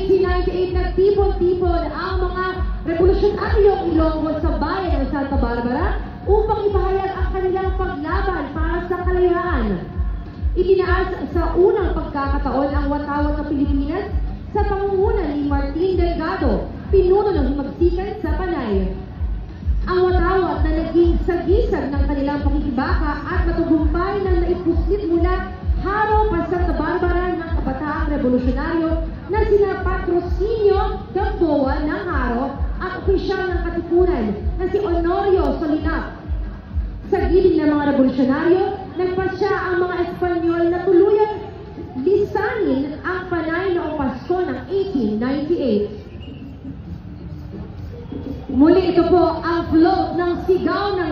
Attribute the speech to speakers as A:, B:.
A: 1898, nagtipon-tipon ang mga revolusyonaryong Ilonggo sa bayan ng Santa Barbara upang ipahayag ang kanilang paglaban para sa kalayaan. Itinaas sa unang pagkakataon ang watawat ng Pilipinas sa pangunguna ni Martin Delgado, pinuno ng himagsikan sa Panay. Ang watawat na naging sagisag ng kanilang pakikibaka at matagumpay na naipuslit mula Haro pa Santa Barbara ng kabataang revolusyonaryo na sina Patrocinio Gamboa ng Haro at opisyal ng Katipunan na si Honorio Solinap. Sa gilid ng mga revolusyonaryo, nagpasya ang mga Espanyol na tuluyang lisanin ang Panay noong Pasko ng 1898. Muli ito po ang float ng Sigaw ng